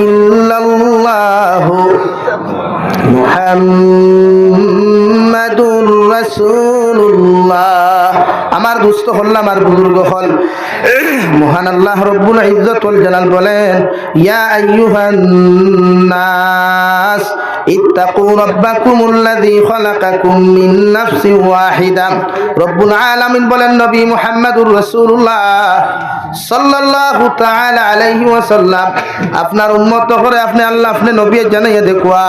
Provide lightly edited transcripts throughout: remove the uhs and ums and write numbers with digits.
ইল্লাল্লাহু মুহাম্মাদুর রাসূলুল্লাহ। আমার দুস্থ হল, আমার বুজুর্গ হল, মহান আল্লাহ রব্বুল ইজ্জত ওয়াল জালাল বলেন, ইয়া আইয়ুহান নাস ইত্তাকু রাব্বাকুমুল্লাযী খালাকাকুম মিন নাফসিন ওয়াহিদা। রব্বুল আলামিন বলেন, নবী মুহাম্মদুর রাসূলুল্লাহ সাল্লাল্লাহু তাআলা আলাইহি ওয়াসাল্লাম আপনার উম্মত করে আপনি আল্লাহ আপনি নবী জানাইয়া দেখুয়া,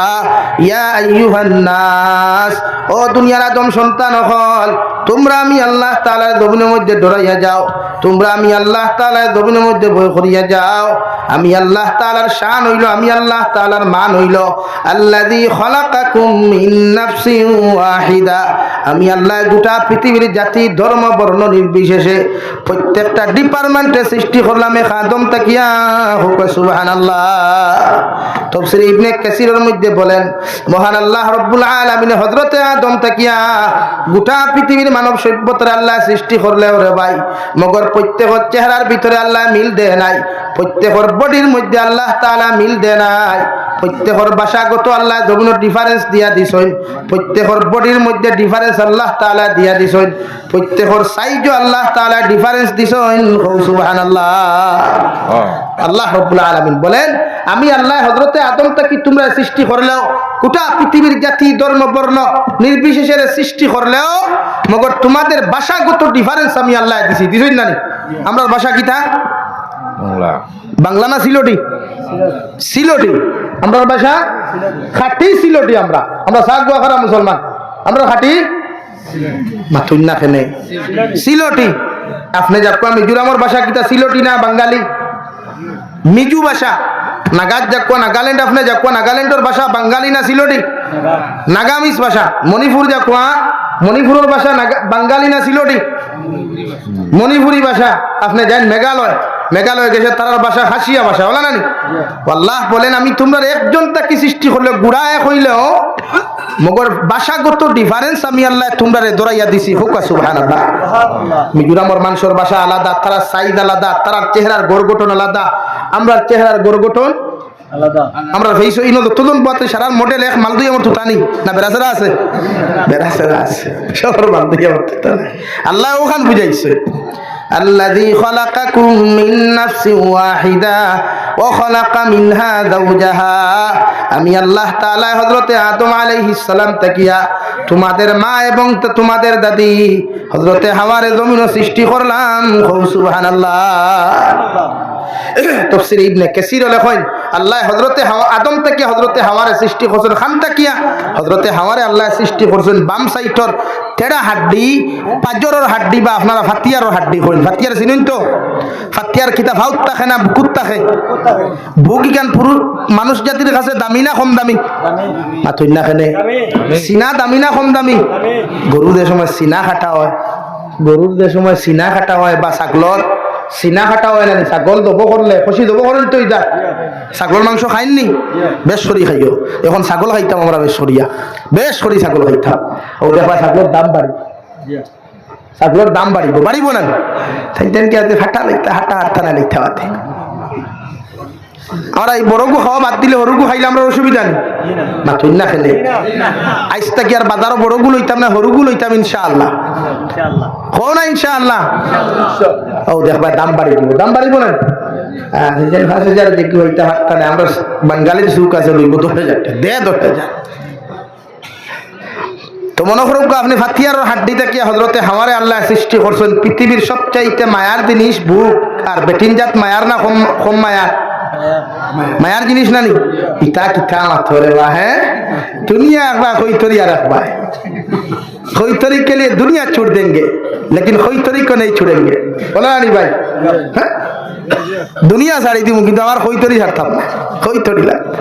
ইয়া আইয়ুহান নাস, ও দুনিয়ার আদম সন্তান হল, তোমরা আমি আল্লাহ তাআলার জমিনের মধ্যে ডরাইয়া যাও, তোমরা আমি আল্লাহ তাআলার জমিনের মধ্যে ভয় করিয়া যাও। আমি আল্লাহ তাআলার শান হইল, আমি আল্লাহ তাআলার মান হইল আল্লাযী খালাকাকুম মিন নাফসিন ওয়াহিদা। আমি আল্লাহ গোটা পৃথিবীর জাতি ধর্ম বর্ণ নির্বিশেষে প্রত্যেকটা ডিপার্টমেন্টে সৃষ্টি করলাম এক আদম তাকিয়া। হোক সুবহানাল্লাহ। তাফসীর ইবনে কাসিরের মধ্যে বলেন, মহান আল্লাহ রব্বুল আলামিন হযরতে আদম তাকিয়া গোটা পৃথিবীর মানব সভ্যতার আল্লাহ সৃষ্টি করলেও রে ভাই, মগর প্রত্যেকের চেহারার ভিতরে আল্লাহ মিল দেয় নাই, প্রত্যেকের বডির মধ্যে আল্লাহ তাআলা মিল দেয় নাই, প্রত্যেকের ভাষাগত আল্লাহ জমিন ডিফারেন্স দিয়া দিছেন, প্রত্যেকের বডির মধ্যে ডিফারেন্স আল্লাহ তাআলা দিয়া দিছেন, প্রত্যেকের সাইজও আল্লাহ তাআলা ডিফারেন্স দিছেন। সুবহানাল্লাহ। আল্লাহ রাব্বুল আলামিন বলেন, আমি আল্লাহ হযরতে আদম তাকি তোমরা সৃষ্টি করলেও, গোটা পৃথিবীর জাতি ধর্ম বর্ণ নির্বিশেষে সৃষ্টি করলেও মগর তোমাদের ভাষাগত ডিফারেন্স আমি আল্লাহ দিছি। দিছেন না? আমরা ভাষা কিতা? বাংলা। বাংলা না সিলোটি? সিলোটি। আমরা ভাষা খাঁটি সিলোটি। আমরা সাগুয়া খারা মুসলমান, আমরা খাঁটি মাথুন না খেনে সিলোটি। আপনি যাক মিজোরামের ভাষা কিতা? সিলোটি না বাঙালি? মিজু ভাষা। নাগাদ যাক নাগাল্যান্ড, আপনি যাক নাগাল্যান্ডের ভাষা বাঙালি না সিলোটি? নাগামিজ ভাষা। মণিপুর যাক মণিপুরের ভাষা বাঙালি না সিলোটি? মণিপুরি ভাষা। আপনি যান মেঘালয় গেছে, তার ভাষা খাসিয়া ভাষা, বলা নানি? আল্লাহ বলেন, আমি তোমরা একজন তাকে সৃষ্টি করলে গুড়া এক হইলেও মগর ভাষাগত ডিফারেন্স আমি আল্লাহ তোমরা দৌড়াইয়া দিছি। হোক সুবহানাল্লাহ। মিজোরামের মানুষের ভাষা আলাদা, তারা সাইজ আলাদা, তার চেহারার গড়গঠন আলাদা, আমরা চেহারার গড়গঠন আলাদা। আমরা ভেইছো ইনো তুলন পাতে সারা মডেল এক মালদুই আমার তুতানি না বেরাসরা আছে? বেরাসরা আছে, সবার মালদুই আমার তুতানি। আল্লাহ ওখান বুঝাইছে, الذي خلقكم من نفس واحدة وخلق منها زوجها। আমি আল্লাহ তাআলা হযরতে আদম আলাইহিস সালাম তাকিয়া তোমাদের মা এবং তোমাদের দাদি হযরতে হাওয়ার জমিন সৃষ্টি করলাম। সুবহানাল্লাহ। তাফসীর ইবনে কাসির লেখেন, আল্লাহ হযরতে আদম থেকে হযরতে হাওয়ার সৃষ্টি করছেন খান তাকিয়া। হযরতে হাওয়ারে আল্লাহ সৃষ্টি করছেন বাম সাইডর তেড়া হাড্ডি, পাজরের হাড্ডি বা আপনারা ফাতিয়ারের হাড্ডি করেন। ফাতিয়ার চিনেন তো? ফাতিয়ার কিতা ভাউত থাকে না বুকুত থাকে? বুকিকান পুরুষ মানুষ জাতির কাছে দামি না কম দামি? মাথুই না খেনে সিনা দামি না কম দামি? গরুদের সময় সিনা কাটা হয়, গরুদের সময় সিনা কাটা হয়, বা ছাগলর সিনা কাটা হয় না? ছাগল দব করলে খসি দব করেন তো যা ছাগল মাংস খাইননি? বেশ করি খাইও। এখন ছাগল খাইতাম আমরা বেশ করিয়া, বেশ করি ছাগল খাইতাম। ও দেখা ছাগলের দাম বাড়ি, ছাগলের দাম বাড়িব না? হাঁটা লাইতা হাঁটা হাঁটা না লাইতে পাতে। আমরা এই বড়গু খাওয়া বাদ দিলে হরুগু খাইলে আমরা অসুবিধা নেই। মাথুই না খেলে আইসটা কি আর বাজারও বড়গু লইতাম না, হরুগু লইতাম ইনশাআল্লাহ। হো না ইনশাআল্লাহ? ও দেখবা দাম বাড়িব, দাম বাড়িব না? 5,000 দেখি হইতে হাঁটতা না। আমরা বাঙালির সুখ আছে, লইব 10,000 দে 10,000। তো মনে করুন আপনি ফাতিয়ার হাড্ডি থেকে হযরতে হাওয়ারে আল্লাহ সৃষ্টি করছেন। পৃথিবীর সবচাইতে মায়ার জিনিস বুক, আর বেটিন জাত মায়ার না কম মায়ার? মায়ার জিনিস না নি? ইতা কিতা মাথরে বা হ্যাঁ दुनिया कोई तरिया रखवा है, कोई तरी के लिए दुनिया छोड़ देंगे लेकिन कोई तरी को नहीं छोड़ेंगे। बोला नहीं भाई? हाँ? दुनिया साड़ी दी मुझे हमारा कोई तरी हटता कोई तरी लगता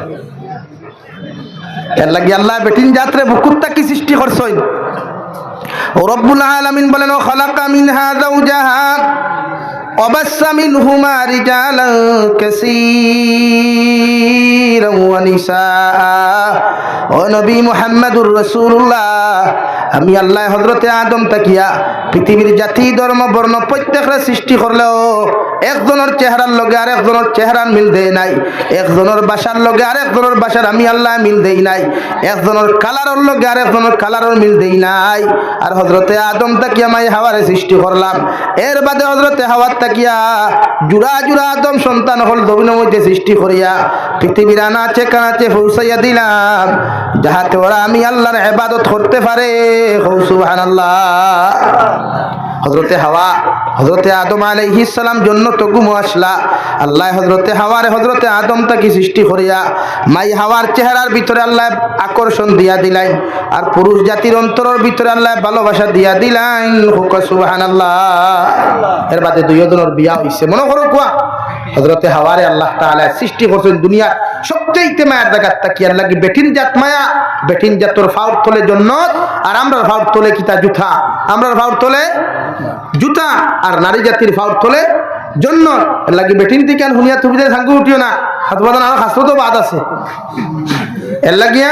लगी। अल्लाह बेटिन जात्रे बुकुत्ता की सृष्टि कर सोई और रब्बुल आलमीन बोलेन व खलका मिनहा ज़ौजहा وبث منهما رجالا كثيرا ونساء। ও নবী মুহাম্মদুর রাসূলুল্লাহ, আমি আল্লাহ হযরতে আদম তাকিয়া পৃথিবীর জাতি ধর্ম বর্ণ প্রত্যেকটা সৃষ্টি করলেও একজনের চেহারার লগে আর একজনের চেহারার মিল দেয় নাই, একজনের বাসার লগে আর একজনের বাসার আমি আল্লাহ মিল দেই নাই, একজনের কালারের লগে আর একজনের কালারের মিল দেই নাই। আর হযরতে আদম তাকিয়া মাই হাওয়ারে সৃষ্টি করলাম, এর বাদে হযরতে হাওয়ার তাকিয়া জুড়া জুড়া আদম সন্তান হল দবিনের মধ্যে সৃষ্টি করিয়া পৃথিবীর আনাচে কানাচে পৌঁছাইয়া দিলাম, যাহাতে ওরা আমি আল্লাহর ইবাদত করতে পারে। সুবহানাল্লাহ। হযরতে হাওয়া হযরতে আদম আলাইহিস সালাম জন্নত গুম আসলা, আল্লাহ হযরতে হাওয়ারে হযরতে আদম তাকে সৃষ্টি করিয়া মাই হাওয়ার চেহারার ভিতরে আল্লাহ আকর্ষণ দিয়া দিলেন, আর পুরুষ জাতির অন্তরের ভিতরে আল্লাহ ভালোবাসা দিয়া দিলেন। সুবহানাল্লাহ। এর বাদে দুইজনের বিয়া হইছে। মনে করো কোয়া হযরতে হাওয়ারে আল্লাহ তাআলা সৃষ্টি করছেন দুনিয়ার সবচেয়ে মায়ার জায়গার তাকি আল্লাহ কি বেটিন জাত মায়া, বেটিন জাতর ফাউর তোলে জন্নত, আর আমরার ফাউর তোলে কিতা জুতা, আমরার ফাউর তোলে জুতা, আর নারী জাতির ফাউর তোলে জন্নত। আল্লাহ কি বেটিন থেকে আর হুনিয়া তুমি সাঙ্গু উঠিও না, হাত বাঁধান আরো হাসতো তো বাদ আছে। এর লাগিয়া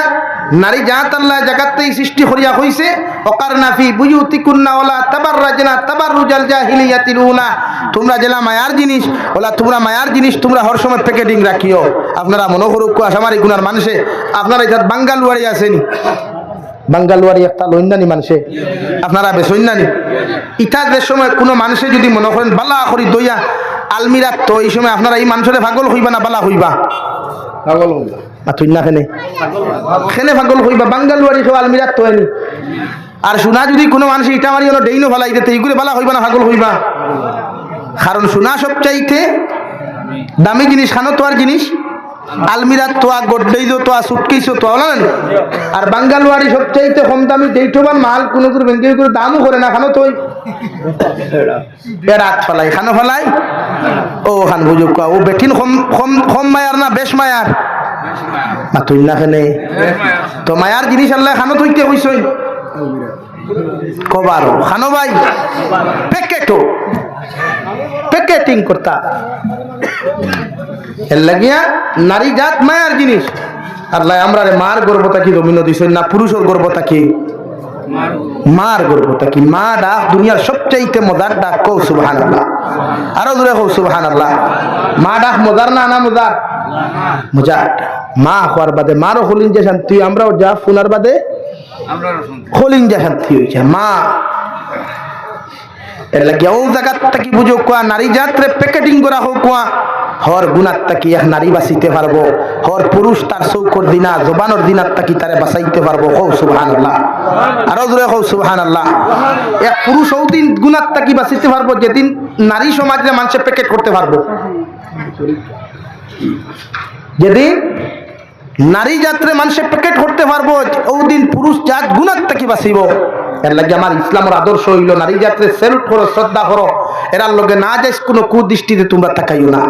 নারী জাত আল্লাহ জাগাতেই সৃষ্টি করিয়া হইছে ওকারনা ফি বুয়ুতিকুন্না ওয়ালা তাবাররাজনা তাবাররুজাল জাহিলিয়াতিল উলা, তোমরা জেলা মায়ার জিনিস ওলা তোমরা মায়ার জিনিস তোমরা হর সময় প্যাকেটিং রাখিও। আপনারা মনে করুক আসামারি গুনার মানুষে আপনারা এটা বাঙ্গালুয়ারি আসেনি, বাঙ্গালুয়ারি একটা লইন্দানি মানুষে আপনারা বেসইন্দানি ইটা যে সময় কোনো মানুষে যদি মনে করেন বালা করি দইয়া আলমিরা, তো এই সময় আপনারা এই মানুষের পাগল হইবা না বালা হইবা? পাগল হইবা। তুই না খেনে খেনে পাগল হইবা, বাঙ্গালুয়ারি সব আলমিরা তো এনি। আর সোনা যদি কোনো মানুষ ইটা মারি হলো ডেইনো ফালাই দিতে এইগুলো বালা হইবা না পাগল হইবা? কারণ সোনা সবচাইতে দামি জিনিস, খানো তোয়ার জিনিস, আলমিরা তোয়া গড্ডেই তোয়া সুটকেস তোয়া না। আর বাঙ্গালুয়ারি সবচাইতে কম দামি দেইঠবান মাল কোনো করে ব্যাংকে করে দামও করে না, খানো তুই রাত ফেলাই খানো ফেলাই ও খান বুঝুক ও বেঠিন কম কম কম মায়ার না বেশ মায়ার তুই না খেলে তো মায়ার জিনিস আল্লাহ খানো তুইতে হইছই কবারও খানো ভাই প্যাকেটও প্যাকেটিং করতা। এর লাগিয়া নারী জাত মায়ার জিনিস। আল্লাহ আমরা মার গর্বতা কি জমিন দিছেন না, পুরুষের গর্বতা কি মার গর্বতা কি। মা ডাক দুনিয়ার সবচাইতে মজার ডাক, কও সুবহানাল্লাহ, আরো জোরে কও সুবহানাল্লাহ। মা ডাক মজার না না মজার? মজার। মা হওয়ার বাদে মারও হলিন যে শান্তি, আমরাও যা শোনার বাদে হলিন যে শান্তি হয়েছে মা। এর লাগে ও জায়গাটা কি বুঝো কোয়া নারী জাতরে প্যাকেটিং করা হোক কোয়া হর গুণাত্তা কি এক নারী বাঁচিতে পারবো, হর পুরুষ তার চৌকর দিনা জবানোর দিনাত্তা কি তারে বাঁচাইতে পারবো। কও সুবহানাল্লাহ, আরো জোরে কও সুবহানাল্লাহ। এক পুরুষ ও দিন গুণাত্তা কি বাঁচিতে পারবো যেদিন নারী সমাজে মানুষের প্যাকেট করতে পারবো, যেদিন নারী জাতরে মানুষের প্যাকেট করতে পারবো ও দিন পুরুষ জাত গুণাত্তা কি বাঁচিব। এর লাগে আমার ইসলামের আদর্শ হইল নারী জাতরে সেলুট করো, শ্রদ্ধা করো, এরার লগে না যাইস কোনো কুদৃষ্টিতে তোমরা তাকাইও না।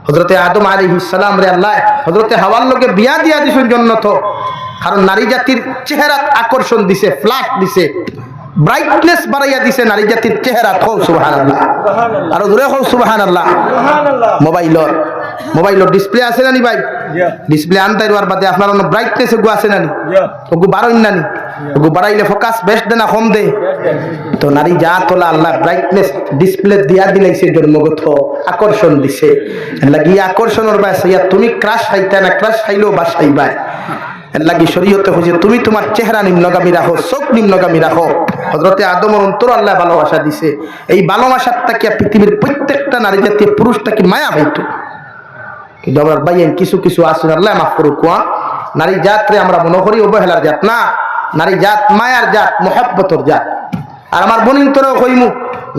হযরতে আদম আলাইহিস সালাম রে আল্লাহ হযরতে হাওয়ার লগে বিয়া দিয়া দিছেন জন্নত, কারণ নারী জাতির চেহারা আকর্ষণ দিছে, ফ্ল্যাট দিছে, ব্রাইটনেস বাড়াইয়া দিছে নারী জাতির চেহারা। কও সুবহানাল্লাহ, আর জোরে কও সুবহানাল্লাহ। মোবাইলর ডিসপ্লে আছে না নি ভাই? ডিসপ্লে আনতে দেওয়ার বাদে আপনার অন্য ব্রাইটনেস এগু আছে না নি? ওগু বাড়াইন না নি? ওগু বাড়াইলে ফোকাস বেশ দে না কম দে? তো নারী জাত হলো আল্লাহ ব্রাইটনেস ডিসপ্লে দিয়া দিলাইছে, জন্মগত আকর্ষণ দিছে। লাগি আকর্ষণের বাস ইয়া তুমি ক্রাশ খাইতে না, ক্রাশ খাইলেও বাস খাইবা। এর লাগি শরীয়তে হইছে তুমি তোমার চেহারা নিম্নগামী রাখো, চোখ নিম্নগামী রাখো। হযরতে আদমের অন্তর আল্লাহ ভালোবাসা দিছে, এই ভালোবাসাটা কি পৃথিবীর প্রত্যেকটা নারী জাতীয় পুরুষটা কি মায়া হইতো। কিন্তু আমার ভাইয়েন কিছু কিছু আসুন আল্লাহ মাফ করুক, নারী জাতরে আমরা মনে করি অবহেলার জাত না, নারী জাত মায়ার জাত, মোহাব্বতর জাত। আর আমার বোনিন তোরও কইমু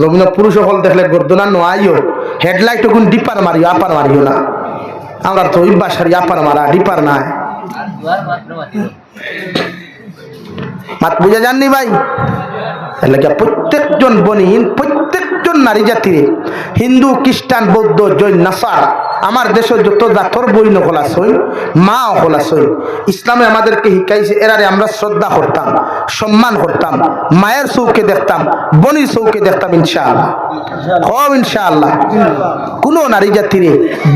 লগ্ন পুরুষ হল দেখলে গর্দনা নোয়াইও হেডলাইট কোন ডিপার মারিও, আপার মারিও না। আমরা তো অভ্যাস হারি আপার মারা, ডিপার নাই। মাত বুঝা যাননি ভাই? প্রত্যেকজন বনিন প্রত্যেকজন নারী জাতির হিন্দু খ্রিস্টান বৌদ্ধ জৈন নাসারা আমার দেশের যত জাতর বইন হলাসই মা হলাসই ইসলামে আমাদেরকে শিখাইছে এরারে আমরা শ্রদ্ধা করতাম, সম্মান করতাম, মায়ের চৌকে দেখতাম, বনির চৌকে দেখতাম ইনশাআল্লাহ। হব ইনশাআল্লাহ। কোনো নারী জাতির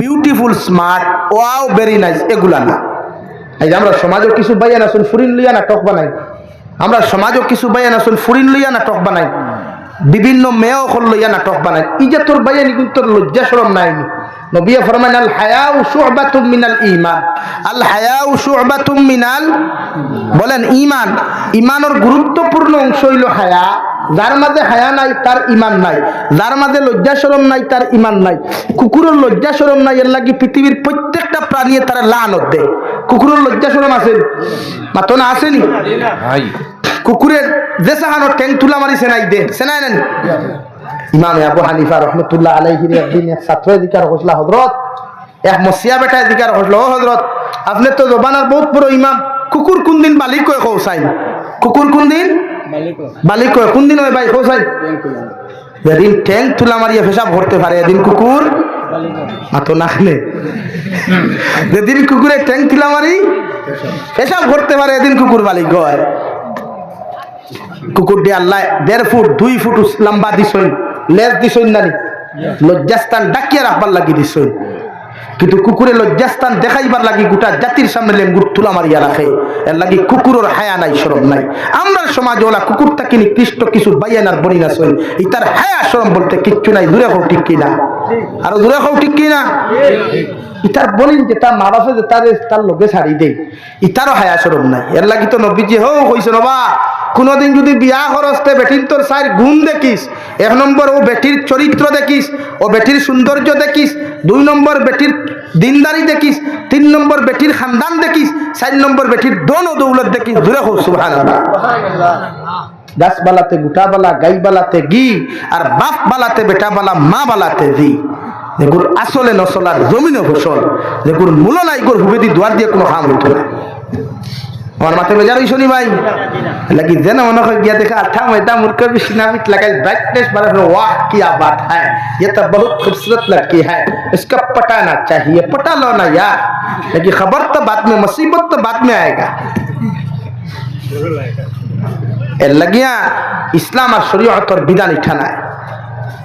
beautiful smart wow very nice এগুলা না। এই যে আমরা সমাজের কিছু বাইয়ান আসুন ফুরিন লইয়া নাটক বানাই, আমরা সমাজও কিছু বাইয়ান আসুন ফুরিন লইয়া নাটক বানাই। বিভিন্ন মেয়েও হল লইয়া নাটক বানায়। ই যে তোর বাইয়ানি কিন্তু তোর লজ্জা শরম নাইনি। নবী ফরমান আল হায়াউ শু'বাতুম মিনাল ঈমান, আল হায়াউ শু'বাতুম মিনাল, বলেন ঈমান। ঈমানের গুরুত্বপূর্ণ অংশ হইল হায়া। যার মাঝে হায়া নাই তার ঈমান নাই, যার মাঝে লজ্জা শরম নাই তার ঈমান নাই। কুকুরের লজ্জা শরম নাই, এর লাগি পৃথিবীর প্রত্যেকটা প্রাণী তারা লানত দেয়। কুকুরের লজ্জা শরম আছে মাতো না আসেনি? কুকুরের যে সাহানো ট্যাং তুলা মারি সেনাই দে, সেনাই নেন। ইমাম আবু হানিফা রহমতুল্লাহ আলাইহির একদিন এক ছাত্র এদিকার হসলা, হযরত এক মসিয়া বেটা এদিকার হসলো, ও হযরত আপনি তো জবানার বহুত বড় ইমাম, কুকুর কোন দিন বালিক কয় খৌসাই? কুকুর কোন দিন বালিক কয়? কোন দিন হয় ভাই খৌসাই? যেদিন ট্যাং তুলা মারিয়া পেশাব ভরতে পারে এদিন কুকুর মাতো না খেলে। যেদিন কুকুরের ট্যাং তুলা মারি পেশাব ভরতে পারে এদিন কুকুর বালিক হয়। কুকুর দিয়ে আল্লাহ 1.5 ফুট 2 ফুট লম্বা দিছই, লেজ দিছই নানি, লজ্জাস্থান ডাকিয়া রাখবার লাগি দিছই। কিন্তু কুকুরে লজ্জাস্থান দেখাইবার লাগি গোটা জাতির সামনে লেঙ্গুর তুলা মারিয়া রাখে। এর লাগি কুকুরের হায়া নাই, শরম নাই। আমরা সমাজ ওলা কুকুরটাকে নিকৃষ্ট কিছু বাইয়ানার বনি না সই, ইতার হায়া শরম বলতে কিচ্ছু নাই। দূরে হোক ঠিক কিনা? আরো দূরে হোক ঠিক কিনা? ইতার বলিন যে তার মা বাপে যে তার লোকে ছাড়ি দেয়, ইতারও হায়া শরম নাই। এর লাগি তো নবীজি হো কইছে নবা, কোনদিন যদি বিয়া খরচতে বেটির তোর 4 গুণ দেখিস, 1 নম্বর ও বেটির চরিত্র দেখিস, ও বেটির সৌন্দর্য দেখিস, 2 নম্বর বেটির দিনদারি দেখিস, 3 নম্বর বেটির খানদান দেখিস, 4 নম্বর বেটির দন ও দৌলত দেখিস। দূরে হোক সুবহানাল্লাহ। গাছ বালাতে গুটা বালা, গাই বালাতে গি, আর বাপ বালাতে বেটা বালা, মা বালাতে দি। যেগুর আসলে নসলার জমিনে ফসল, যেগুর মূল নাই গোর হুবেদি দুয়ার দিয়ে কোনো কাম হইতো না। আমার মাথা বেজার হইছ নি ভাই? লাগি যেন মনে হয় গিয়া দেখা আঠা मैदा मुड़कर भी सिनामित लगाई ब्राइटनेस बढ़ा रहे। वाह क्या बात है, ये तो बहुत खूबसूरत लड़की है, इसका पटाना चाहिए। पटा लो ना यार, लेकिन खबर तो बाद में, मुसीबत तो बाद में आएगा। এর লাগিয়া ইসলাম আর শরীয়তের বিধান ইঠানায়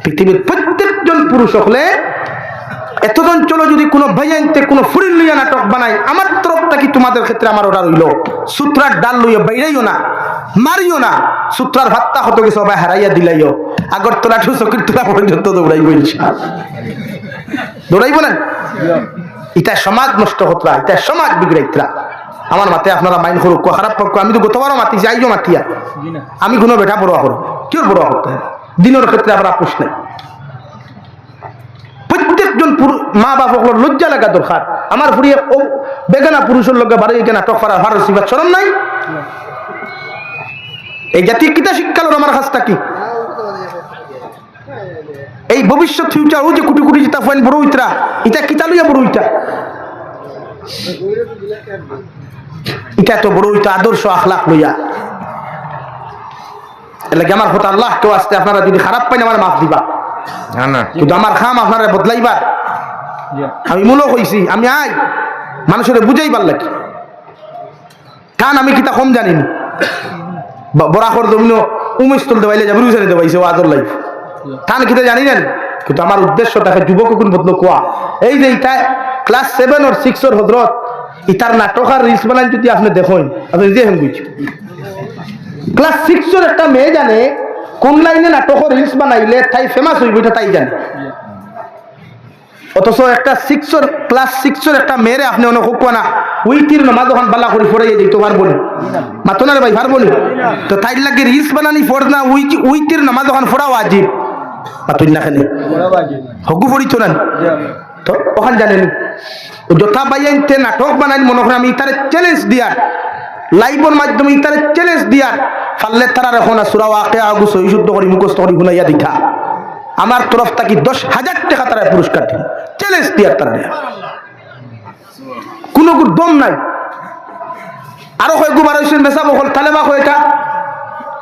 পৃথিবীর প্রত্যেকজন পুরুষ হলে এতজন চলো যদি কোনো ভাইয়াইতে কোনো ফুরিল লইয়া নাটক বানাই, আমার তরফটা কি তোমাদের ক্ষেত্রে আমার অর্ডার হইল, সূত্রার ডাল লইয়া বাইরাইও না, মারিও না, সূত্রার ভাত্তা হতো গেছে সবাই হারাইয়া দিলাইও, আগরতলা টু চকিরতলা পর্যন্ত দৌড়াইব, দৌড়াইব না। এটা সমাজ নষ্ট হতরা, এটা সমাজ বিগড়াইতরা। আমার মাতে আপনারা মাইন্ড করুক, খারাপ পক্ষ। আমি তো গতবারও মাতি যাইও মাতিয়া, আমি কোনো বেটা বড় করো, কেউ বড় করতে দিনের ক্ষেত্রে আবার আপোষ নাই। প্রত্যেকজন মা বাপ লজ্জা লাগা দরকার। আমার ফুরিয়ে ও বেগানা পুরুষের লোক বাড়ি নাটক করার ভার সিবার চরম নাই। এই জাতীয় কিতা শিক্ষা লোক আমার কাছটা কি এই ভবিষ্যৎ ফিউচার, ও যে কোটি কোটি যেটা ফাইন বড় হইতরা, এটা কিতা লইয়া বড় হইতা, এটা তো বড় হইতা আদর্শ আখলাক লইয়া। এলাকা আমার কথা আল্লাহ কেউ আসতে আপনারা যদি খারাপ পাইন আমার মাফ দিবা, কিন্তু আমার খাম আপনারা বদলাইবার। আমি মূল কইছি, আমি আই মানুষের বুঝাইবার লাগে, কারণ আমি কিতা কম জানিনি। বরাকর জমিন উমেশ তুলতে পাইলে যাবে রুজানি দেবাইছে ও আদর লাইফ, কারণ কিতা জানি না। কিন্তু আমার উদ্দেশ্য তাকে যুবক কোন বদল কোয়া, এই যে ইটা ক্লাস 7 or 6 এর হজরত ইতার নাটক আর রিলস বানাই যদি আপনি দেখেন, আপনি নিজে হেন বুঝছেন। ক্লাস 6 এর একটা মেয়ে জানে কোন লাইনে নাটক রিলস বানাইলে তাই ফেমাস হইব, এটা তাই জানে। অথচ একটা ক্লাস 6 এর একটা মেয়েরে আপনি অনেক হোক না উইটির নামাজ ওখান বালা করে ফোড়াইয়া দিত পারবো না, মাতো না রে ভাই, পারবো না। তো তাই লাগে রিলস বানানি ফোড় না, উইটির নামাজ ওখান ফোড়াও আজিব, মাতুই না খেলে হগু ফড়িত না। তো ওখান জানেনি যথা বাইয়াইতে নাটক বানাই, মনে করেন আমি ইতারে চ্যালেঞ্জ দিয়ার, লাইভের মাধ্যমে ইতারে চ্যালেঞ্জ দিয়ার পারলে তারা এখন সূরা ওয়াকিয়া আগু সহি শুদ্ধ করে মুখস্থ করে গুনাইয়া দেখা আমার তরফ থেকে 10,000 টাকা তারা পুরস্কার দিন, চ্যালেঞ্জ দিয়ার তারা কোনো দম নাই। আরো কয়েকবার হয়েছেন বেসা বকল তালেবা কয়েটা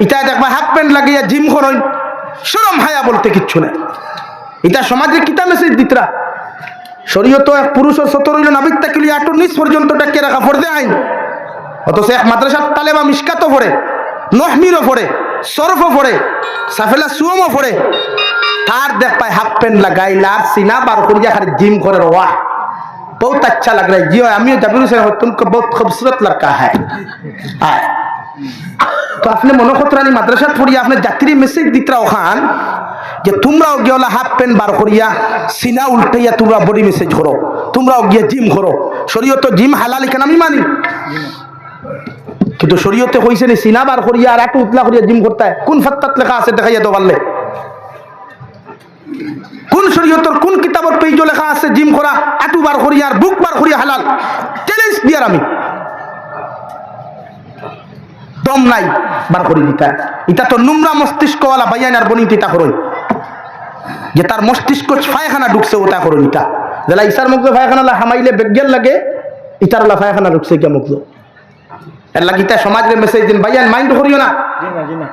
ইটা দেখবা হাফ প্যান্ট লাগিয়া জিম করেন, শরম হায়া বলতে কিচ্ছু নাই। এটা সমাজে কিতা মেসেজ দিতরা, শরীয়ত এক পুরুষের সতর হইল নাবিক তাকিলি 8-19 পর্যন্ত টাকিয়ে রাখা ফরদে আইন। অথচ এক মাদ্রাসার তালেবা মিশকাতও পড়ে, নহমিরও পড়ে, সরফও পড়ে, সাফেলা সুমও পড়ে, তার দেখ পায় হাফ প্যান্ট লাগাইলা সিনা বার করিয়া খালি জিম করে। वाह बहुत अच्छा लग रहा है जी, अमीर जबीर हुसैन तुमको बहुत खूबसूरत लड़का है। তো আপনি মনে করতেন মাদ্রাসা পড়িয়া আপনি জাতির মেসেজ দিতরা ওখান যে তোমরাও গিয়ে হাফ প্যান্ট বার করিয়া সিনা উল্টাইয়া তোমরা বডি মেসেজ করো, তোমরাও গিয়ে জিম করো। শরীয়ত জিম হালাল কেন আমি মানি, কিন্তু শরীয়তে কইছে নি সিনা বার করিয়া আর একটু উতলা করিয়া জিম করতে হয়? কোন ফাত্তাত লেখা আছে দেখাইয়া তো পারলে? কোন শরীয়তর কোন কিতাবত পেজ লেখা আছে জিম করা একটু বার করিয়া আর বুক বার করিয়া হালাল? চ্যালেঞ্জ দিয়ার আমি দম নাই বার করি দিতা। এটা তো নোংরা মস্তিষ্কওয়ালা বাইয়ান আর বনি তিতা করই যে তার মস্তিষ্ক ফায়খানা ঢুকছে ওটা করো ইটা যেলা ইসার মুখে ফায়খানা হামাইলে বেজ্ঞান লাগে ইটার ফায়খানা ঢুকছে কে মুখ এর লাগিটা সমাজের মেসেজ দিন বাইয়ান মাইন্ড করিও না,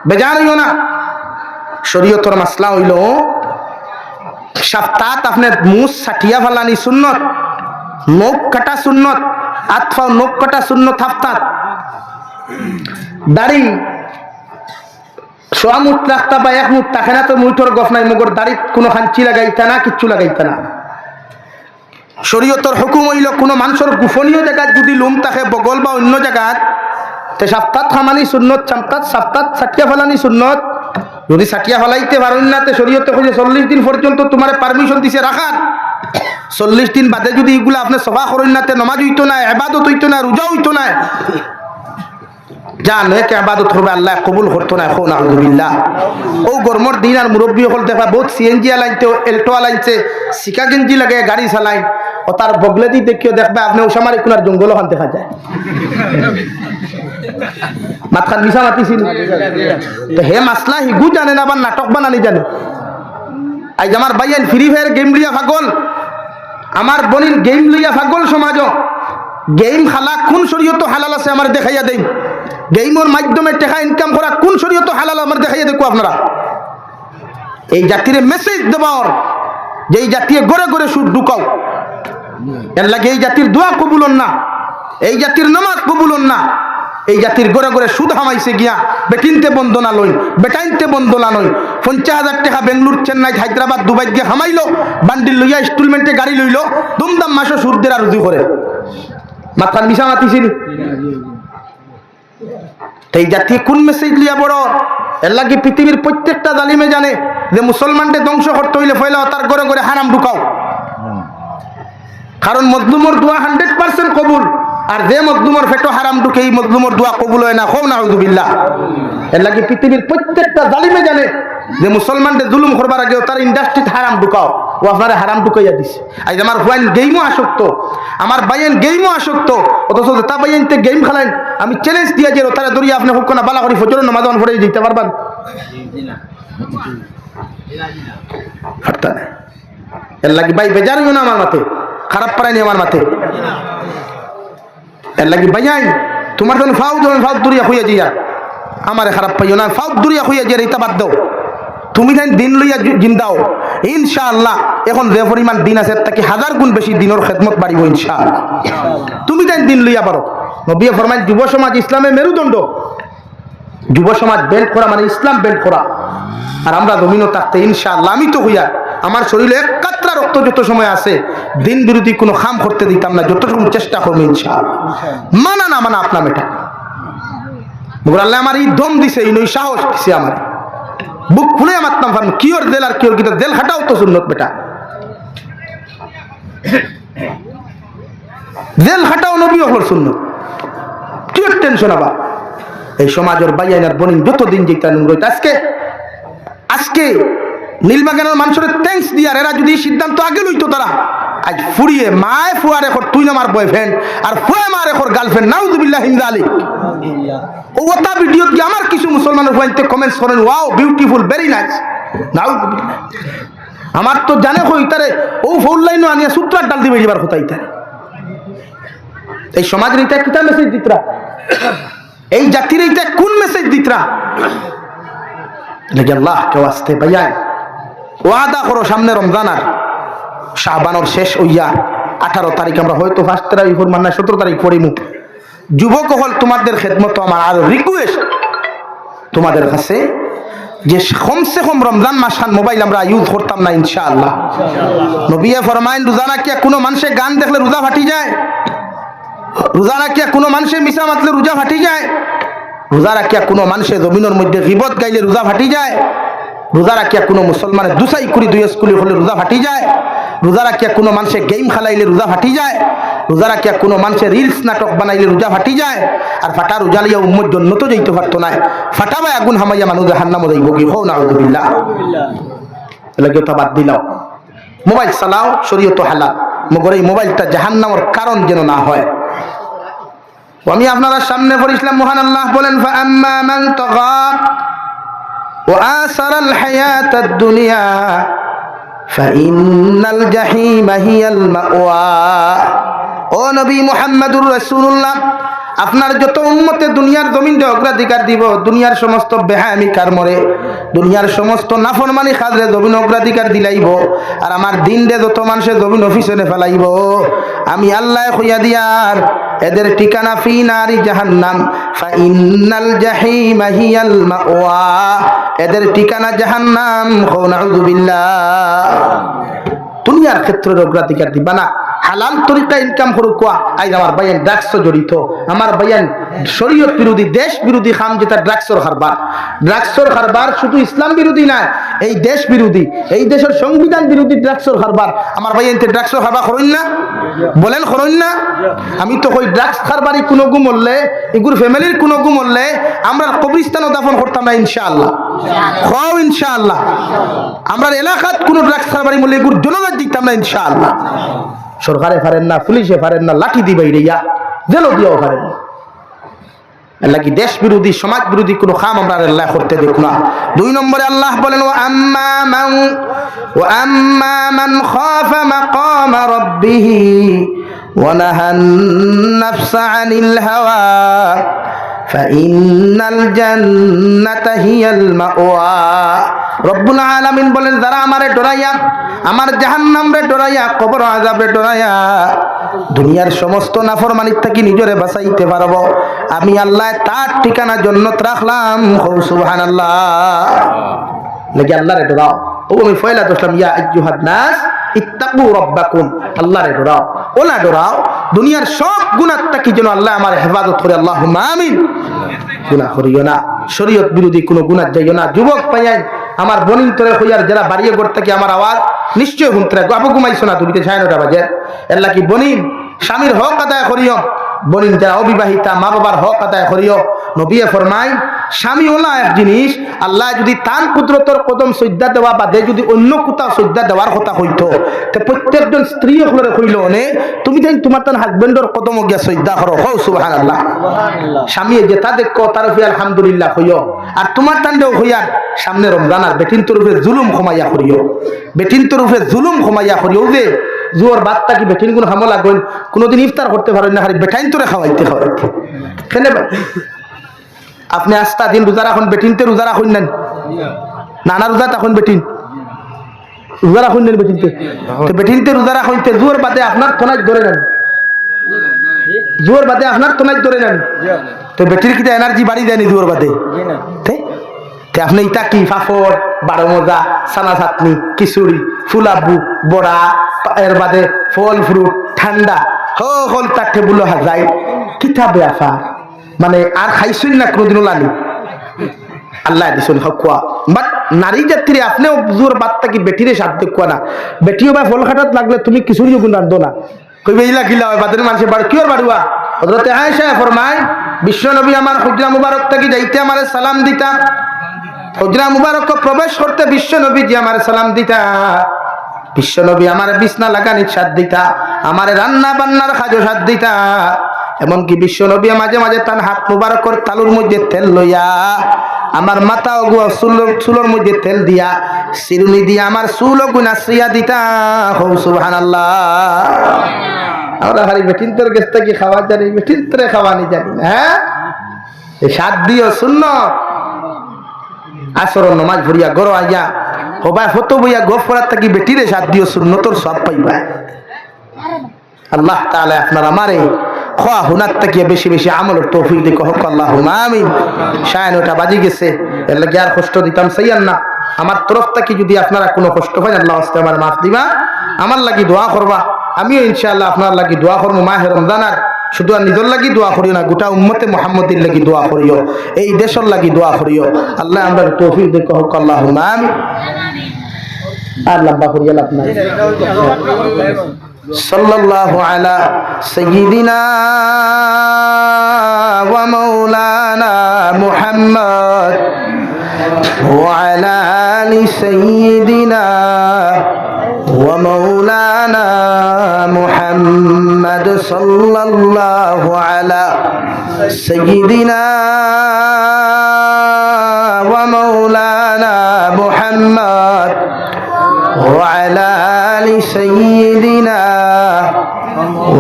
বেজান হইও না। শরীয়তর মাসলা হইল সপ্তাহ আপনার মুস সাটিয়া ফালানি সুন্নত, নখ কাটা সুন্নত, আতফাও নখ কাটা সুন্নত হাফতাত, দাড়ি সোয়া মুঠ রাখতা বা এক মুঠ তাকে না তো মুঠর গফ নাই, মগর দাড়িত কোনো খাঞ্চি লাগাইতা না, কিচ্ছু লাগাইতা না। শরীয়তর হুকুম হইল কোনো মানুষের গোপনীয় জায়গায় যদি লুম থাকে বগল বা অন্য জায়গায় তে সপ্তাহ খামানি সুন্নত, সপ্তাহ সাটিয়া ফেলানি সুন্নত। যদি সাটিয়া ফেলাইতে পারেন না তে শরীয়তে কইছে 40 দিন পর্যন্ত তোমার পারমিশন দিছে রাখার। 40 দিন বাদে যদি এগুলা আপনি সফা করেন না তে নমাজ হইতো না, ইবাদত হইতো না, রোজা হইতো না, জান কে ইবাদত করবে আল্লাহ কবুল করতো না। এখন আলহামদুলিল্লাহ ও গরমর দিন আর মুরব্বী হল দেখা বহুত সিএনজি আলাইতে এল্টো আলাইছে সিকা গেঞ্জি লাগে গাড়ি চালায় ও তার বগলে দিয়ে দেখিও দেখবে আপনি ওসামারি কোনার জঙ্গল ওখান দেখা যায় মাতখান মিশা মাতিছিল হে মাসলা হিগু জানে না আবার নাটক বানানি জানে। আজ আমার ভাইয়ান ফ্রি ফায়ার গেম লিয়া পাগল, আমার বোনিন গেম লিয়া পাগল, সমাজ গেম খালা কোন শরীয়ত হালাল আছে আমার দেখাইয়া দেই, গেমের মাধ্যমে টাকা ইনকাম করা কোন শরীয়ত হালাল আমার দেখাইয়া দেখো আপনারা। এই জাতির মেসেজ দেবার যে এই জাতীয় গড়ে গড়ে সুদ ঢুকাও, এর লাগে এই জাতির দোয়া কবুলন না, এই জাতির নামাজ কবুলন না, এই জাতির গড়ে গড়ে সুদ হামাইছে গিয়া বেটিনতে বন্দনা লইন, বেটাইনতে বন্দনা লইন। 50,000 টাকা বেঙ্গলুর, চেন্নাই, হায়দ্রাবাদ, দুবাই গিয়ে হামাইলো, বান্ডিল লইয়া ইনস্টলমেন্টে গাড়ি লইলো, দুমদাম মাসও সুদ দেরা রুজু করে মাথার মিশা মাতিছিল। এই জাতি কোন মেসেজ লিয়া বড়? এর লাগে পৃথিবীর প্রত্যেকটা জালিমে জানে যে মুসলমানকে ধ্বংস করতে হইলে ফয়লা তার ঘরে ঘরে হারাম ঢুকাও, কারণ মজলুমর দোয়া 100% কবুল, আর যে মজলুমর ফেটো হারাম ঢুকে এই মজলুমর দোয়া কবুল হয় না। হোক না আউযুবিল্লাহ। এর লাগে পৃথিবীর প্রত্যেকটা জালিমে জানে যে মুসলমানদের জুলুম করবার আগে তার ইন্ডাস্ট্রিতে হারাম ঢুকাও, ও আপনারা হারাম ঢুকাইয়া দিছে। আজ আমার হুয়াইন গেমও আসক্ত, আমার বাইয়েন গেমও আসক্ত, অথচ তা বাইয়েনতে গেম খেলাইন। আমি চ্যালেঞ্জ দিয়া যে তারা দরিয়া আপনি হোক না বালা করি ফজরের নামাজ পড়ে দিতে পারবেন? এর লাগে ভাই বেজার হইও না আমার মাথে, খারাপ পারাইনি আমার মাথে। এর লাগে ভাইয়াই তোমার যখন ফাউ দরিয়া হইয়া যাইয়া আমারে খারাপ পাইও না, ফাউ দরিয়া হইয়া যাই এটা বাদ দাও। তুমি তাই দিন লইয়া জিন্দাও ইনশাআল্লাহ। এখন যে পরিমাণ দিন আছে তাকে 1000 গুণ বেশি দিনের খেদমত বাড়িব ইনশাআল্লাহ। তুমি তাই দিন লইয়া পারো। নবী ফরমাইন যুব সমাজ ইসলামের মেরুদণ্ড, যুব সমাজ বেল্ট করা মানে ইসলাম বেল্ট করা। আর আমরা জমিনও থাকতে ইনশাআল্লাহ আমি তো হইয়া আমার শরীরে এক কাতরা রক্ত যত সময় আছে দিন বিরোধী কোনো খাম করতে দিতাম না, যতটুকু চেষ্টা করবো ইনশাআল্লাহ। মানা না মানা আপনার মেটা মগর আল্লাহ আমার এই দম দিছে, এই নই সাহস দিছে, আমার বুক খুলে আমার নাম ফার্ম কিওর দেল আর কিওর গীতা দেল খাটাও তো সুন্নত বেটা, দেল খাটাও নবী হল সুন্নত। কি টেনশন আবার এই সমাজের বাইয়ানার বনিন যতদিন যেটা রইত আজকে নীলবাগানের মানুষের থ্যাঙ্কস দিয়ার এরা যদি সিদ্ধান্ত আগে লইতো তারা আজ ফুরিয়ে মায় ফুয়া রেখর তুই আমার বয়ফ্রেন্ড আর ফুয়া মা রেখর গার্লফ্রেন্ড নাউযুবিল্লাহ হিমদালি ও ওটা ভিডিও কি আমার কিছু মুসলমানের হইতে কমেন্টস করেন ওয়াও বিউটিফুল ভেরি নাইস নাউযুবিল্লাহ। আমার তো জানে কই তারে ও ফুল লাইনও আনিয়া সূত্রার ডাল দিবে এবার কোথায় তারে এই সমাজের এটা কিতা মেসেজ দিতরা, এই জাতির এইটা কোন মেসেজ দিতরা? লেগে আল্লাহ কেউ আসতে ভাইয়াই ওয়াদা করো সামনে রমজান আর শাবানোর শেষ হইয়া 18 তারিখ আমরা হয়তো 1 তারিখ ফরমান না 17 তারিখ পড়িমু। যুবক হল তোমাদের খেদমত আমার আর রিকোয়েস্ট তোমাদের কাছে যে কমসে কম রমজান মাসান মোবাইল আমরা ইউজ করতাম না ইনশাআল্লাহ। নবী ফরমাইন রোজা রাখিয়া কোনো মানুষে গান দেখলে রোজা ফাটি যায়, রোজা রাখিয়া কোনো মানুষে মিশা মাতলে রোজা ফাটি যায়। রোজা রাখিয়া কোনো মানুষের জমিনের মধ্যে গীবত গাইলে রোজা ফাটি যায়, রোজা রাখিয়া কোনো মুসলমানের দুসাই কুড়ি দুই স্কুলে হলে রোজা ফাটি যায়, রোজা রাখিয়া কোনো মানুষের গেম খেলাইলে রোজা ফাটি যায়, রোজা রাখিয়া কোনো মানুষের রিলস নাটক বানাইলে রোজা ফাটি যায়। আর ফাটা রোজা লিয়া উম্মত জন্য তো যাইতে পারতো না, ফাটাবাই আগুন হামাইয়া মানুষ জাহান্নামে যাইব কি হও না আউযুবিল্লাহ। এলাকে তো বাদ দিলাও, মোবাইল চালাও শরীয়ত হালাল, মগর এই মোবাইলটা জাহান্নামের কারণ যেন না হয়। আমি আপনারা সামনে পড়িছিলাম মহান আল্লাহ বলেন ফাআম্মা মান তাগা ওয়া আসারাল হায়াতাদ দুনিয়া ফাইন্নাল জাহিমা হিয়াল মাওয়া। ও নবী মুহাম্মদুর রাসূলুল্লাহ, আপনার যত উম্মতে দুনিয়ার জমিনটা অগ্রাধিকার দিব, দুনিয়ার সমস্ত বেহায়ামি কারমরে, দুনিয়ার সমস্ত নাফরমানি খাজরে জমিন অগ্রাধিকার দিলাইব, আর আমার দিন দে যত মানুষের জমিন অফিসে ফেলাইব, আমি আল্লাহ কইয়া দিয়ার এদের ঠিকানা ফি নারি জাহান্নাম ফাইন্নাল জাহিমা হিয়াল মাওয়া, এদের ঠিকানা জাহান্নাম। নাউযুবিল্লাহ। দুনিয়ার ক্ষেত্রে অগ্রাধিকার দিবা না, হালাল তরিকা ইনকাম করুক। কোয়া আজ আমার ভাইয়ান ড্রাগস জড়িত, আমার ভাইয়ান শরীয়ত বিরোধী দেশ বিরোধী খাম যেটা ড্রাগসর কারবার। ড্রাগসর কারবার শুধু ইসলাম বিরোধী না, এই দেশ বিরোধী, এই দেশের সংবিধান বিরোধী ড্রাগসর কারবার। আমার ভাইয়ান ড্রাগসর কারবার করেন না, বলেন করেন না? আমি তো কই ড্রাগস কারবারই কোনো গু মরলে, এগুর ফ্যামিলির কোনো গু মরলে আমরা কবরস্থানও দাফন করতাম না ইনশাআল্লাহ। খাও ইনশাআল্লাহ। আমরা এলাকাত কোনো ড্রাগস কারবারি মরলে এগুর জনজাত দিতাম না ইনশাআল্লাহ। সরকারে পারেন না, পুলিশে পারেন না, লাঠি দিবে রেয়া জেলও দিয়েও পারেন না। আল্লাহ কি দেশ বিরোধী সমাজ বিরোধী কোনো কাম আমরা আল্লাহ করতে দেখ না। 2 নম্বরে আল্লাহ বলেন ওয়া আম্মা মান খাফা মাকামা রাব্বিহি ওয়া নাহান নাফসা আনিল হাওয়া ফাইন্নাল জান্নাতা হিয়াল মাওয়া। রব্বুল আলামিন বলেন যারা আমারে ডরাইয়া, আমার জাহান্নামরে ডরাইয়া, কবর আযাবরে ডরাইয়া দুনিয়ার সমস্ত নাফরমানির থেকে নিজরে বাঁচাইতে পারবো, আমি আল্লাহ তার ঠিকানা জান্নাত রাখলাম। সুবহানাল্লাহ। লাগি আল্লাহরে ডরাও। ও আমি ফয়লা দোসলাম ইয়া আইয়ুহান নাস ইত্তাকু রাব্বাকুম, আল্লাহরে ডরাও। ওলা ডরাও দুনিয়ার সব গুনাহ থেকে যেন আল্লাহ আমার হেফাজত করে। আল্লাহুম্মা আমিন। গুনাহ করিও না, শরীয়ত বিরোধী কোনো গুনাহ যাইও না। যুবক পাইয়াই আমার বনিন তোরে হইয়ার যারা বাড়িয়ে ঘর থেকে আমার আওয়াজ নিশ্চয় শুনতে রাখবো। আপু ঘুমাইছো না, দুইটা 9:30 বাজে। এল্লা কি বনিন স্বামীর হক আদায় করিও, বনিন যারা অবিবাহিতা মা বাবার হক আদায় করিও। নবী ফরমাই স্বামী ওলা এক জিনিস, আল্লাহ যদি তান কুদরতর কদম সজ্জা দেওয়া বাদে যদি অন্য কোথাও সজ্জা দেওয়ার কথা হইতো, তো প্রত্যেকজন স্ত্রী হলরে কইল নে তুমি তাই তোমার তান হাজবেন্ডর কদম গিয়া সজ্জা করো। হো সুবহানাল্লাহ। স্বামী যেটা দেখো তার ফি আলহামদুলিল্লাহ হইও, আর তোমার তান্ডেও হইয়ার সামনে রমজান আর বেটিন তরফে জুলুম ক্ষমাইয়া করিও, বেটিন তরফে জুলুম ক্ষমাইয়া করিও। যে জুয়ার বাদটা কি বেটিন কোন হামলা গইল কোনোদিন ইফতার করতে পারেন না, খালি বেটাইন তোরে খাওয়াইতে হয়। কেন আপনি আস্তা দিন রোজা রাখুন, বেটিনতে রোজা রাখুন নেন নানা রোজা তখন বেটিন রোজা রাখুন নেন, বেটিনতে বেটিনতে রোজা রাখুন। জোর বাদে আপনার তোনায় ধরে নেন, জোর বাদে আপনার তোনায় ধরে নেন, তো বেটির কি এনার্জি বাড়ি দেয়নি জোর বাদে? আপনি ইটা কি ফাফড়, 12 মজা, সানা চাটনি, খিচুড়ি, ফুলাবু, বড়া, এর বাদে ফল ফ্রুট ঠান্ডা হল তার টেবুল হাজাই কিতাবে আফা মানে আর খাইছুন না কোনোদিনও লানি আল্লাহ দিছুন হকুয়া। বাট নারী জাতিরে আপনিও জোর বাদটা কি বেটিরে সাথ দেখুয়া না, বেটিও বা ফল খাটাত লাগলে তুমি খিচুড়ি গুণ রান্ধো না, কইবে ইলা গিলা হয় বাদের মানুষের বাড়ি কিওর বাড়ুয়া। হযরতে আয়েশা ফরমায় বিশ্ব নবী আমার হুজরা মুবারক থেকে যাইতে আমারে সালাম দিতা, হুজরা মুবারক প্রবেশ করতে বিশ্ব নবী জি আমার সালাম দিতা, বিশ্ব নবী আমার বিছনা লাগানির সাথ দিতা, আমার রান্না বান্নার খাজো সাথ দিতা। এমনকি বিশ্ব নবী মাঝে মাঝে তার হাত মুবারকর তালুর মধ্যে তেল লইয়া আমার মাথা ওগুয়া চুলোর মধ্যে তেল দিয়া চিরুনি দিয়া আমার চুল গুনা শ্রিয়া দিতা। সুবহানাল্লাহ। আমরা খালি বেটিন তোর গেছ থেকে খাওয়া জানি, বেটিন তোরে খাওয়ানি জানি না। হ্যাঁ এই সাত দিও শূন্য আসর নমাজ ভরিয়া গর আইয়া হবাই হতো বইয়া গফ করার থাকি বেটিরে সাত দিও শূন্য তোর সব পাইবা। আল্লাহ তাআলা আপনার আমারে খোয়া হুনার থেকে বেশি বেশি আমলের তৌফিক দিক হোক। আল্লাহুম্মা আমিন। 9:30 বাজি গেছে, এর লাগে আর কষ্ট দিতাম চাইয়ান না। আমার তরফ থেকে যদি আপনারা কোনো কষ্ট পান আল্লাহ আস্তে আমার মাফ দিবা, আমার লাগি দোয়া করবা, আমিও ইনশাআল্লাহ আপনার লাগি দোয়া করবো। মাহে রমজান আর শুধু আর নিজের লাগি দোয়া করিও না, গোটা উম্মতে মুহাম্মদের লাগি দোয়া করিও, এই দেশের লাগি দোয়া করিও। আল্লাহ আমরা তৌফিক দিক হোক, আল্লাহুম্মা আমিন। আর লম্বা করিয়া লাভ নাই। সাল্লাল্লাহু আলা সাইয়্যিদিনা ওয়া মাওলানা মুহাম্মদ ওয়া আলা আলি সাইয়্যিদিনা ওয়া মাওলানা মুহাম্মদ সাল্লাল্লাহু আলা সাইয়্যিদিনা ওয়া মাওলানা মুহাম্মদ وعلى آل سيدنا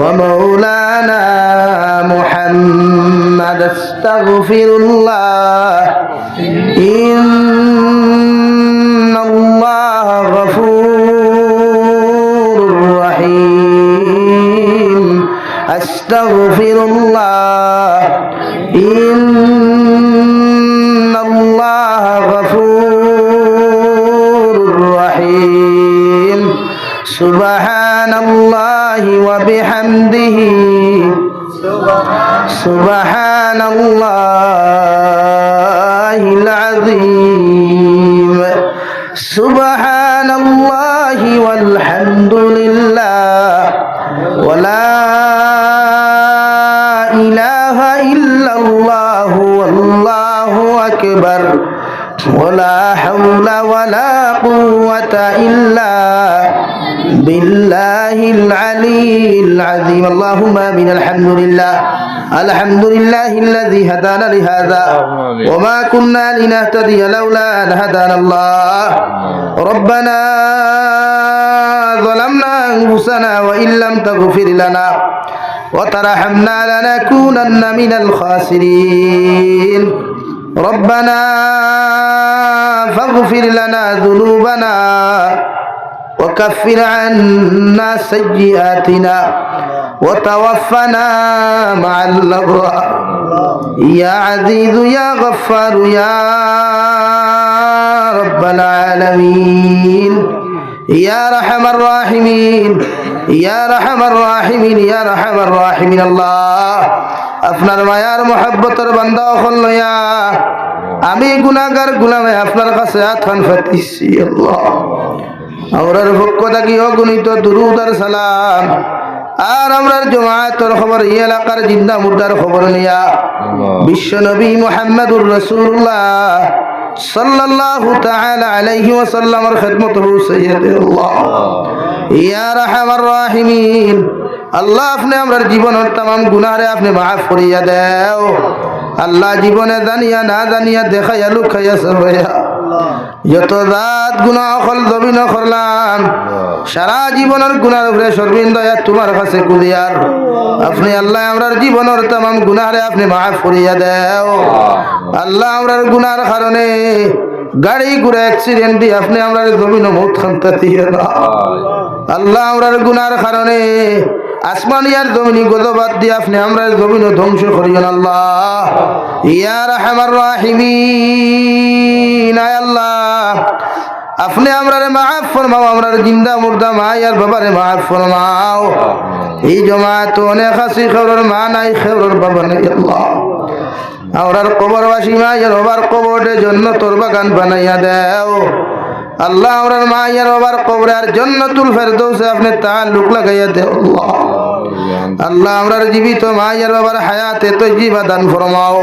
ومولانا محمد استغفر الله إن الله غفور رحيم أستغفر الله إن الله غفور رحيم سبحان الله وبحمده سبحان الله العظيم سبحان الله والحمد لله ولا إله إلا الله والله أكبر ولا حول ولا قوة إلا بالله العلي العظيم اللهم آمين الحمد لله الذي هدانا لهذا وما كنا لنهتدي لولا أن هدانا الله ربنا ظلمنا أنفسنا وإن لم تغفر لنا وترحمنا لنكونن من الخاسرين ربنا فاغفر لنا ذنوبنا وكفر عنا سيئاتنا وتوفنا مع الأبرار يا عزيز يا غفار يا رب العالمين يا رحم الراحمين يا رحم الراحمين يا رحم الراحمين الله আপনার মায়ার মহব্বতের বান্দা হল লইয়া আমি গুনাহগার গোলামে আপনার কাছে আতখান ফাতিছি আল্লাহ আমরার পক্ষ থাকি অগণিত দুরূদ আর সালাম আর আমরার জামাতের খবর এই এলাকার জিন্দা মুর্দার খবর নিয়া বিশ্ব নবী মুহাম্মদুর রাসূলুল্লাহ সাল্লাল্লাহু তাআলা আলাইহি ওয়াসাল্লামের খিদমত হুসাইয়্যিদুল্লাহ ইয়া রাহমার রাহিমিন আল্লাহ আপনি আমরার জীবনের तमाम গুনাহরে আপনি maaf করিয়া দাও আল্লাহ জীবনে জানিয়া না জানিয়া দেখাইয়া লুকাইয়া সবাইয়া যত রাত গুনাহ হল জমিন করলাম সারা জীবনের গুনার উপরে সর্বিন্দয়া তোমার কাছে কুদিয়ার আপনি আল্লাহ আমরার জীবনের तमाम গুনাহরে আপনি maaf করিয়া দাও আল্লাহ আমরার গুনার কারণে গাড়ি ঘোড়া অ্যাক্সিডেন্ট দিয়ে আপনি আমরার জমিন মউত খান্তা দিয়ে না আল্লাহ আমরার গুনার কারণে আসমানিয়ার জমিনি গজবাদ দিয়ে আপনি আমরার জমিন ধ্বংস করিয়েন আল্লাহ ইয়া রাহমার রাহিমিন আয় আল্লাহ আপনি আমরার maaf ফরমাও আমরার জিন্দা মুর্দা মায়ার বাবারে maaf ফরমাও এই জামাত অনেক আছে খবরের মা নাই খবরের বাবা নাই আল্লাহ আমরার কবরবাসী মায়ের বাবার কবরে জান্নাতুল বাগান বানাইয়া দাও আল্লাহ আমরার মায়ের বাবার কবরে আর জান্নাতুল ফেরদৌসে আপনি তাআল্লুক লাগাইয়া দাও আল্লাহ আল্লাহ আমরার জীবিত মায়ের বাবার হায়াতে তয়্যিবা দান ফরমাও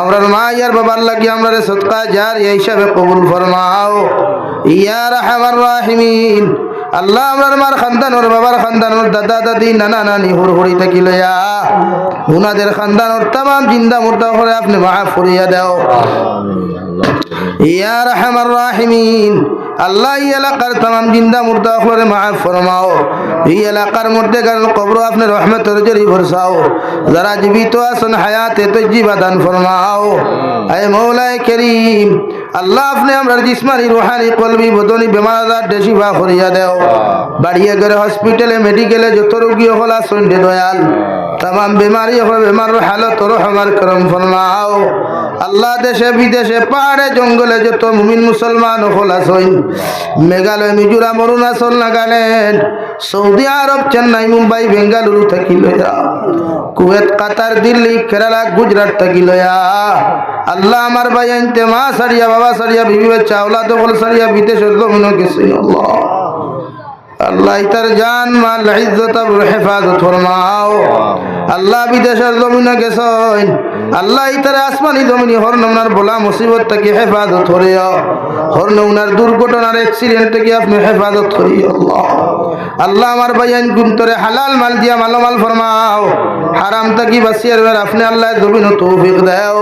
আমরার মায়ের বাবার লাগি আমরার সদকা জারিয়া হিসাবে কবুল ফরমাও ইয়া রাহমার রাহিমিন আল্লাহ আমরার মার খানদানোর বাবার খানদানোর দাদা দাদি নানা নানি হুড়হুড়ি থাকি লইয়া উনাদের খানদানোর तमाम জিন্দা মুর্দা করে আপনি maaf করিয়া দাও ইয়া রাহমার রাহিমিন আল্লাহ এই এলাকার तमाम জিন্দা মুর্দা করে maaf ফরমাও এই এলাকার মধ্যে কারণ কবর আপনি রহমতের জরি বরসাও যারা জীবিত আছেন হায়াতে তয়্যিবা দান ফরমাও আয় মওলায়ে করিম আল্লাহ আপনি আমরার জিসমানি রূহানি কলবি বদনি বেমার আজার শিফা করিয়া দাও বাড়িয়ে গেলে হসপিটালে মেডিকেলে যত রোগী হল আসুন দয়াল तमाम बीमारी हो बीमार हालत रहमर करम फरमाओ अल्लाह देशे विदेशे पहाड़े जंगले जो तो मुमिन मुसलमान होला सोइन मेघालय मिजोराम अरुणाचल नागालैंड सऊदी आरब चेन्नई मुंबई बेंगालुरु थकी लया কুয়েত, কাতার, দিল্লি, কেরালা, গুজরাট থাকি লয়া আল্লাহ আমার ভাই আনতে মা সারিয়া, বাবা সারিয়া, বিবি বাচ্চা, আওলাদ বল সারিয়া বিদেশের জমিন গেছে। আল্লাহ আল্লাহ ইতার জান মাল ইজ্জত আবরুর হেফাজত ফরমাও। আল্লাহ বিদেশের জমিনে গেছেন, আল্লাহ ইতার আসমানি জমিনে হর নমনার বলা মুসিবত থেকে হেফাজত করিও, হর নমনার দুর্ঘটনার অ্যাক্সিডেন্ট থেকে আপনি হেফাজত করিও। আল্লাহ আল্লাহ আমার ভাইয়ান গুন্তরে হালাল মাল দিয়া মালামাল ফরমাও, হারাম থাকি বাঁচিয়ে রাখবেন আপনি আল্লাহ জমিন তৌফিক দাও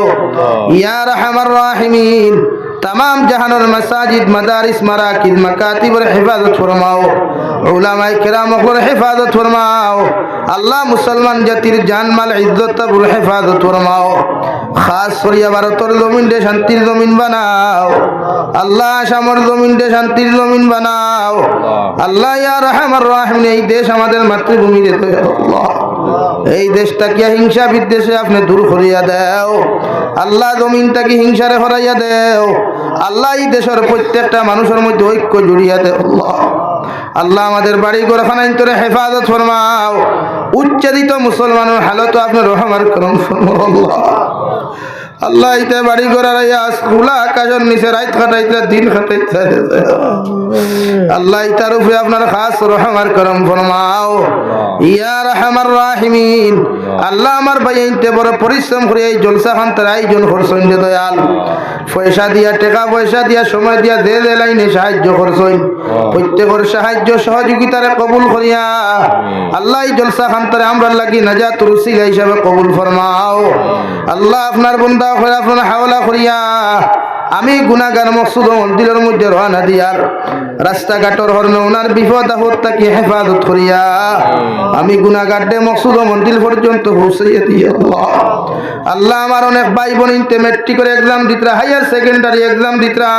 ইয়া রাহমার রাহিমিন। तमाम जहानर मसाजिद, मदारिस, मराकिज, मकातिबर हिफाजत फरमाओ, उलमाए किराम पर हिफाजत फरमाओ। अल्लाह मुसलमान जातिर जान माल इज्जत पर हिफाजत फरमाओ। खास सरिया भारतर जमीन दे शांतिर जमीन बनाओ। अल्लाह शामर जमीन दे शांतिर जमीन बनाओ। अल्लाह या रहमान रहीम এই দেশ আমাদের মাতৃভূমি দে আল্লাহ, এই দেশটাকে হিংসা বিদ্বেষে আপনি দূর করিয়া দাও। আল্লাহ জমিনটাকে হিংসারে হরাইয়া দাও। আল্লাহ এই দেশের প্রত্যেকটা মানুষের মধ্যে ঐক্য জড়িয়ে দেয়। আল্লাহ আল্লাহ আমাদের বাড়ি ঘরখানা ইন্তরে হেফাজত ফরমাও। উচ্চারিত মুসলমানের হালত আপনি রহমান করম ফরমাও। আল্লাহ আল্লাহ ইতে বাড়ি ঘরের খোলা আকাশের নিচে রাত কাটাইতে দিন কাটাইতে আল্লাহ ইতার উপরে আপনার খাস রহমান করম ফরমাও ইয়া রাহমার রাহিমিন। আল্লাহ আমার ভাই ইনতে বড় পরিশ্রম করে এই জলসা খান তার আয়োজন করছেন যে দয়াল, পয়সা দিয়া, টাকা পয়সা দিয়া, সময় দিয়া যে যে লাইনে সাহায্য করছেন, প্রত্যেকের সাহায্য সহযোগিতারে কবুল করিয়া আল্লাহ এই জলসা খান তারে আমরা লাগি নাজাত রুসিলা হিসাবে কবুল ফরমাও। আল্লাহ আপনার বন্দা করে আপনার হাওলা করিয়া আমি গুনাহগার মকসুদ মন্দিরের মধ্যে রওনা দিয়ার রাস্তাঘাটর হরণ ওনার বিপদ আপদ তাকে হেফাজত করিয়া আমি গুনাহগারডে মকসুদ মন্দির পর্যন্ত পৌঁছাইয়া দিয়ে। আল্লাহ আল্লাহ আমার অনেক ভাই বোন ইনতে মেট্রিকের এক্সাম দিতরা, হায়ার সেকেন্ডারি এক্সাম দিতরা,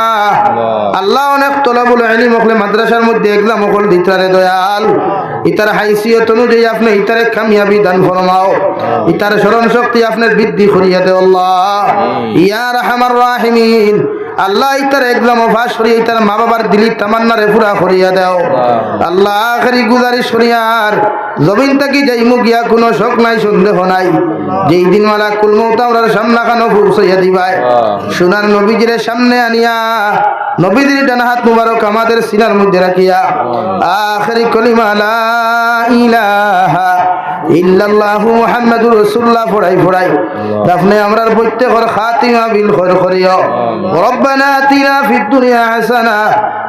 আল্লাহ অনেক তলাবুল ইলম হলে মাদ্রাসার মধ্যে এক্সাম হল দিতরা রে দয়াল, ইতার হাইসিয়ত অনুযায়ী আপনি ইতারে কামিয়াবি দান ফরমাও, ইতার স্মরণ শক্তি আপনার বৃদ্ধি করিয়া দেও। আল্লাহ ইয়া রাহমার রাহিমিন। আল্লাহ ইতার এক্সাম পাস করিয়া ইতার মা বাবার দিলি তামান্নারে পুরা করিয়া দাও। আল্লাহ আখেরি গুজারিশ করিয়ার জমিন থাকি যাইমু গিয়া কোনো শোক নাই, সন্দেহ নাই, যেই দিন মালাকুল মউত আমরার সামনাখানো পৌঁছাইয়া দিবাই, সোনার নবীজির সামনে আনিয়া নবীজির ডান হাত মুবারক আমাদের সিনার মধ্যে রাখিয়া আখেরি কলিমা লা ইলাহা ইল্লাল্লাহু মুহাম্মাদুর রাসূলুল্লাহ পড়াই পড়াই আপনি আমরার প্রত্যেকের খাতিমা বিল খৈর করিও। রব্বানা আতিনা ফিদ দুনিয়া হাসানা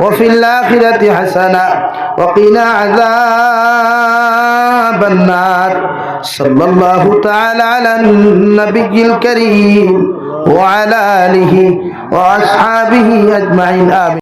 ওয়া ফিল আখিরাতি হাসানা ওয়া কিনা আযাবান নার। সাল্লাল্লাহু তাআলা আলান নবিয়্যিল কারীম ওয়া আলা আলিহি ওয়া আসহাবিহি আজমাইন।